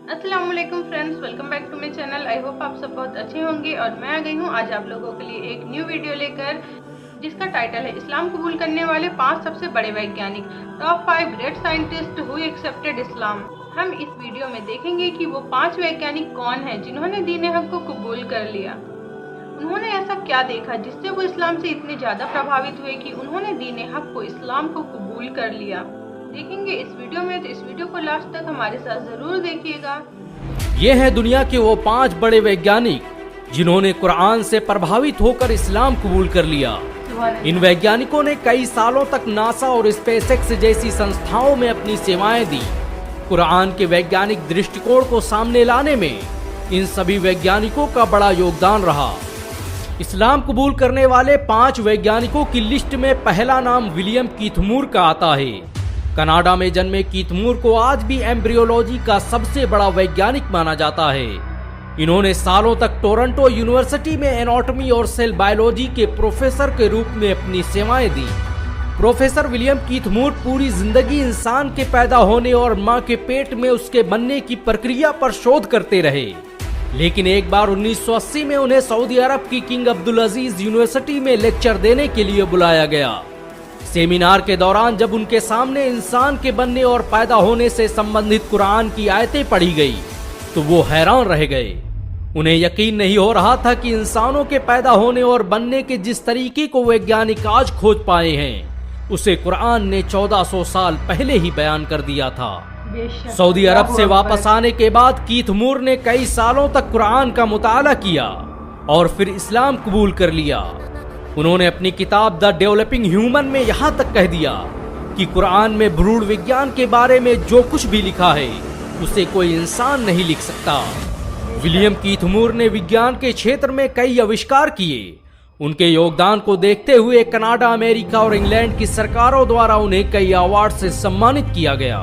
अस्सलाम वालेकुम friends, welcome back to my channel. I hope आप सब बहुत अच्छे होंगे और मैं आ गई हूँ आज आप लोगों के लिए एक न्यू वीडियो लेकर, जिसका टाइटल है इस्लाम कबूल करने वाले 5 सबसे बड़े वैज्ञानिक, top 5 great scientist who accepted Islam. हम इस वीडियो में देखेंगे कि वो 5 वैज्ञानिक कौन हैं जिन्होंने दीन हक को कबूल कर लिया। उन्होंने ऐसा क्या देखा जिससे वो इस्लाम से इतने ज़्यादा प्रभावित हुए कि उन्होंने दीन हक को, इस्लाम को कबूल कर लिया। देखेंगे इस वीडियो में, तो इस वीडियो को लास्ट तक हमारे साथ जरूर देखिएगा। ये है दुनिया के वो 5 बड़े वैज्ञानिक जिन्होंने कुरान से प्रभावित होकर इस्लाम कबूल कर लिया। इन वैज्ञानिकों ने कई सालों तक नासा और स्पेसएक्स जैसी संस्थाओं में अपनी सेवाएं दी। कुरान के वैज्ञानिक दृष्टिकोण को सामने लाने में इन सभी वैज्ञानिकों का बड़ा योगदान रहा। इस्लाम कबूल करने वाले 5 वैज्ञानिकों की लिस्ट में पहला नाम विलियम कीथ मूर का आता है। कनाडा में जन्मे कीथ मूर को आज भी एम्ब्रियोलॉजी का सबसे बड़ा वैज्ञानिक माना जाता है। इन्होंने सालों तक टोरंटो यूनिवर्सिटी में एनाटॉमी और सेल बायोलॉजी के प्रोफेसर के रूप में अपनी सेवाएं दी। प्रोफेसर विलियम कीथ मूर पूरी जिंदगी इंसान के पैदा होने और मां के पेट में उसके बनने की प्रक्रिया पर शोध करते रहे। लेकिन एक बार 1980 में उन्हें सऊदी अरब की किंग अब्दुल अजीज यूनिवर्सिटी में लेक्चर देने के लिए बुलाया गया। सेमिनार के दौरान जब उनके सामने इंसान के बनने और पैदा होने से संबंधित कुरान की आयतें पढ़ी गई तो वो हैरान रह गए। उन्हें यकीन नहीं हो रहा था कि इंसानों के पैदा होने और बनने के जिस तरीके को वैज्ञानिक आज खोज पाए हैं उसे कुरान ने 1400 साल पहले ही बयान कर दिया था। सऊदी अरब से वापस आने के बाद कीथ मूर ने कई सालों तक कुरान का मुताला किया और फिर इस्लाम कबूल कर लिया। उन्होंने अपनी किताब द डेवलपिंग ह्यूमन में यहाँ तक कह दिया कि कुरान में भ्रूण विज्ञान के बारे में जो कुछ भी लिखा है उसे कोई इंसान नहीं लिख सकता। विलियम कीथ मूर ने विज्ञान के क्षेत्र में कई आविष्कार किए। उनके योगदान को देखते हुए कनाडा, अमेरिका और इंग्लैंड की सरकारों द्वारा उन्हें कई अवार्ड से सम्मानित किया गया।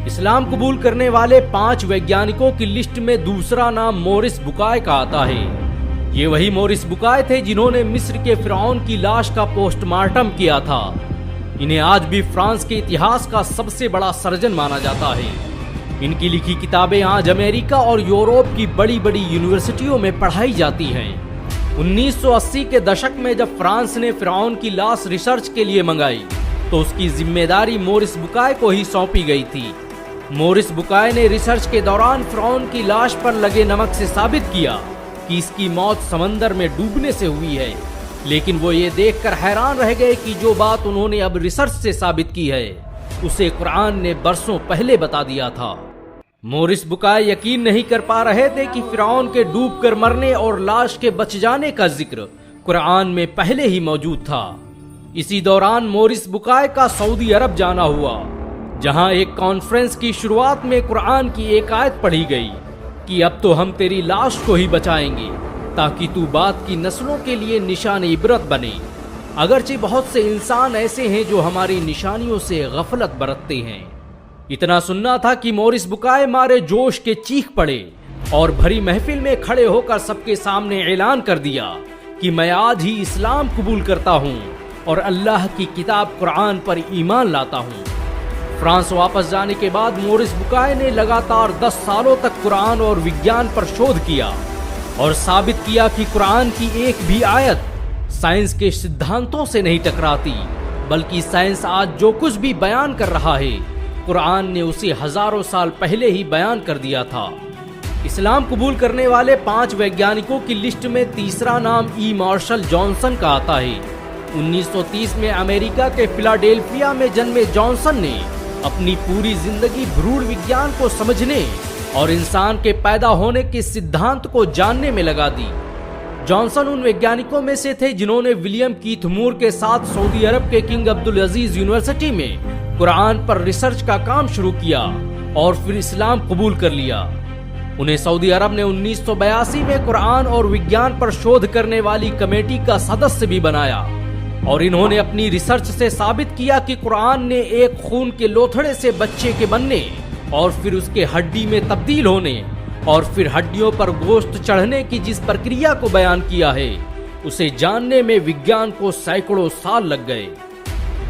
इस्लाम कबूल करने वाले 5 वैज्ञानिकों की लिस्ट में दूसरा नाम मोरिस बुकाय का आता है। ये वही मोरिस बुकाय थे जिन्होंने मिस्र के फिरौन की लाश का पोस्टमार्टम किया था। इन्हें आज भी फ्रांस के इतिहास का सबसे बड़ा सर्जन माना जाता है। इनकी लिखी किताबें आज अमेरिका और यूरोप की बड़ी बड़ी यूनिवर्सिटियों में पढ़ाई जाती हैं। 1980 के दशक में जब फ्रांस ने फिरौन की लाश रिसर्च के लिए मंगाई तो उसकी जिम्मेदारी मोरिस बुकाय को ही सौंपी गई थी। मोरिस बुकाय ने रिसर्च के दौरान फिरौन की लाश पर लगे नमक से साबित किया कि इसकी मौत समंदर में डूबने से हुई है। लेकिन वो ये देखकर हैरान रह गए कि जो बात उन्होंने अब रिसर्च से साबित की है उसे कुरान ने बरसों पहले बता दिया था। मोरिस बुकाय यकीन नहीं कर पा रहे थे कि फिरौन के डूबकर मरने और लाश के बच जाने का जिक्र कुरान में पहले ही मौजूद था। इसी दौरान मोरिस बुकाय का सऊदी अरब जाना हुआ, जहां एक कॉन्फ्रेंस की शुरुआत में कुरान की एक आयत पढ़ी गई कि अब तो हम तेरी लाश को ही बचाएंगे ताकि तू बाद की नस्लों के लिए निशान इबरत बने। अगरचे बहुत से इंसान ऐसे हैं जो हमारी निशानियों से गफलत बरतते हैं। इतना सुनना था कि मोरिस बुकाय मारे जोश के चीख पड़े और भरी महफिल में खड़े होकर सबके सामने ऐलान कर दिया कि मैं आज ही इस्लाम कबूल करता हूँ और अल्लाह की किताब कुरान पर ईमान लाता हूँ। फ्रांस वापस जाने के बाद मोरिस बुकाय ने लगातार 10 सालों तक कुरान और विज्ञान पर शोध किया और साबित किया कि कुरान की एक भी आयत साइंस के सिद्धांतों से नहीं टकराती, बल्कि साइंस आज जो कुछ भी बयान कर रहा है कुरान ने उसे हजारों साल पहले ही बयान कर दिया था। इस्लाम कबूल करने वाले 5 वैज्ञानिकों की लिस्ट में तीसरा नाम ई मार्शल जॉनसन का आता है। 1930 में अमेरिका के फिलाडेल्फिया में जन्मे जॉनसन ने अपनी पूरी जिंदगी भ्रूण विज्ञान को समझने और इंसान के पैदा होने के सिद्धांत को जानने में लगा दी। जॉनसन उन वैज्ञानिकों में से थे जिन्होंने विलियम कीथ मूर के साथ सऊदी अरब के किंग अब्दुल अजीज यूनिवर्सिटी में कुरान पर रिसर्च का काम शुरू किया और फिर इस्लाम कबूल कर लिया। उन्हें सऊदी अरब ने 1982 में कुरान और विज्ञान पर शोध करने वाली कमेटी का सदस्य भी बनाया और इन्होंने अपनी रिसर्च से साबित किया कि कुरान ने एक खून के लोथड़े से बच्चे के बनने और फिर उसके हड्डी में तब्दील होने और फिर हड्डियों पर गोश्त चढ़ने की जिस प्रक्रिया को बयान किया है उसे जानने में विज्ञान को सैकड़ों साल लग गए।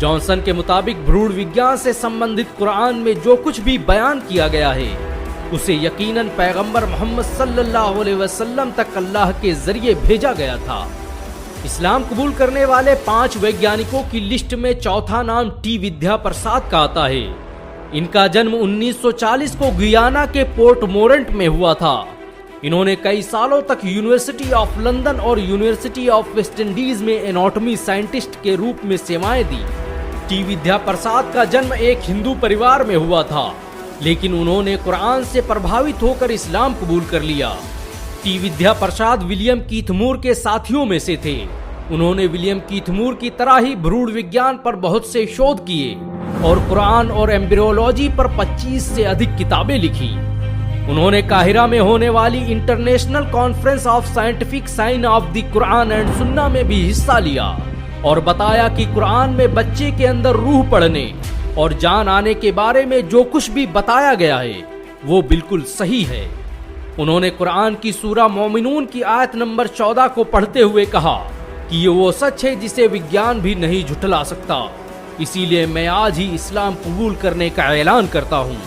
जॉनसन के मुताबिक भ्रूण विज्ञान से संबंधित कुरान में जो कुछ भी बयान किया गया है उसे यकीनन पैगंबर मोहम्मद सल्लल्लाहु अलैहि वसल्लम तक अल्लाह के जरिए भेजा गया था। इस्लाम कबूल करने वाले 5 वैज्ञानिकों की लिस्ट में चौथा नाम टी विद्या प्रसाद का आता है। इनका जन्म 1940 को गुयाना के पोर्ट मोरेंट में हुआ था। इन्होंने कई सालों तक यूनिवर्सिटी ऑफ लंदन और यूनिवर्सिटी ऑफ वेस्ट इंडीज में एनाटॉमी साइंटिस्ट के रूप में सेवाएं दी। टी विद्या प्रसाद का जन्म एक हिंदू परिवार में हुआ था, लेकिन उन्होंने कुरान से प्रभावित होकर इस्लाम कबूल कर लिया। टी विद्या प्रसाद विलियम कीथ मूर के साथियों में से थे। उन्होंने विलियम कीथ मूर की तरह ही भ्रूण विज्ञान पर बहुत से शोध किए और कुरान और एम्ब्रियोलॉजी पर 25 से अधिक किताबें लिखी। उन्होंने काहिरा में होने वाली international conference of scientific sign of the Quran and Sunnah में भी हिस्सा लिया और बताया कि कुरान में बच्चे के अंदर रूह पढ़ने और जान आने के बारे में जो कुछ भी बताया गया है वो बिल्कुल सही है। उन्होंने कुरान की सूरा मोमिनून की आयत नंबर 14 को पढ़ते हुए कहा कि ये वो सच है जिसे विज्ञान भी नहीं झुठला सकता, इसीलिए मैं आज ही इस्लाम कबूल करने का ऐलान करता हूँ।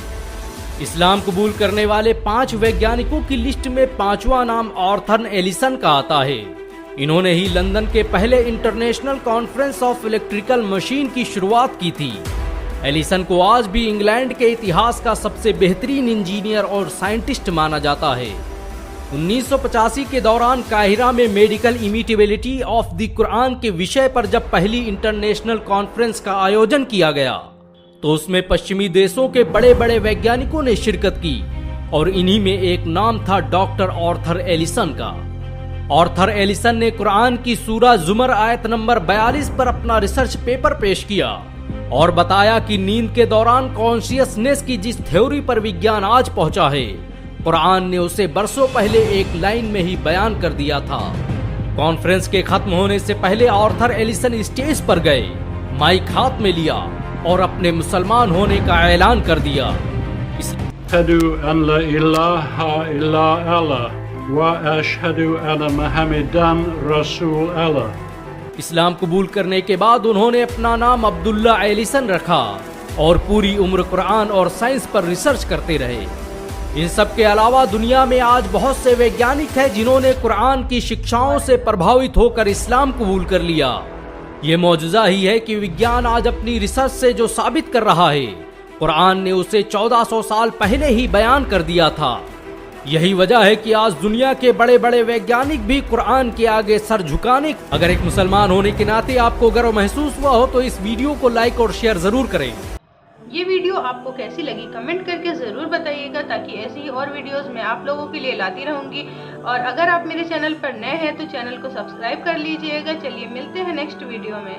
इस्लाम कबूल करने वाले 5 वैज्ञानिकों की लिस्ट में 5वां नाम आर्थर एलिसन का आता है। इन्होंने ही लंदन के पहले international conference of electrical machine की शुरुआत की थी। एलिसन को आज भी इंग्लैंड के इतिहास का सबसे बेहतरीन इंजीनियर और साइंटिस्ट माना जाता है। 1985 के दौरान काहिरा में मेडिकल इमिटेबिलिटी ऑफ द कुरान के विषय पर जब पहली इंटरनेशनल कॉन्फ्रेंस का आयोजन किया गया तो उसमें पश्चिमी देशों के बड़े बड़े वैज्ञानिकों ने शिरकत की और इन्हीं में एक नाम था डॉक्टर आर्थर एलिसन का। आर्थर एलिसन ने कुरान की सूरा जुमर आयत नंबर 42 पर अपना रिसर्च पेपर पेश किया और बताया कि नींद के दौरान कॉन्शियसनेस की जिस थ्योरी पर विज्ञान आज पहुंचा है, कुरान ने उसे बरसों पहले एक लाइन में ही बयान कर दिया था। कॉन्फ्रेंस के खत्म होने से पहले आर्थर एलिसन स्टेज पर गए, माइक हाथ में लिया और अपने मुसलमान होने का ऐलान कर दिया। अशहदु अन ला इलाहा इल्ला अल्लाह व अशहदु अन्न मुहम्मदन रसूल अल्लाह। इस्लाम कबूल करने के बाद उन्होंने अपना नाम अब्दुल्ला एलिसन रखा और पूरी उम्र कुरान और साइंस पर रिसर्च करते रहे। इन सब के अलावा दुनिया में आज बहुत से वैज्ञानिक हैं जिन्होंने कुरान की शिक्षाओं से प्रभावित होकर इस्लाम कबूल कर लिया। ये मौजूदा ही है कि विज्ञान आज अपनी रिसर्च से जो साबित कर रहा है, कुरान ने उसे 1400 साल पहले ही बयान कर दिया था। यही वजह है कि आज दुनिया के बड़े बड़े वैज्ञानिक भी कुरान के आगे सर झुकाने। अगर एक मुसलमान होने के नाते आपको गर्व महसूस हुआ हो तो इस वीडियो को लाइक और शेयर जरूर करें। ये वीडियो आपको कैसी लगी कमेंट करके ज़रूर बताइएगा, ताकि ऐसी ही और वीडियोस मैं आप लोगों के लिए लाती रहूँगी। और अगर आप मेरे चैनल पर नए हैं तो चैनल को सब्सक्राइब कर लीजिएगा। चलिए मिलते हैं नेक्स्ट वीडियो में।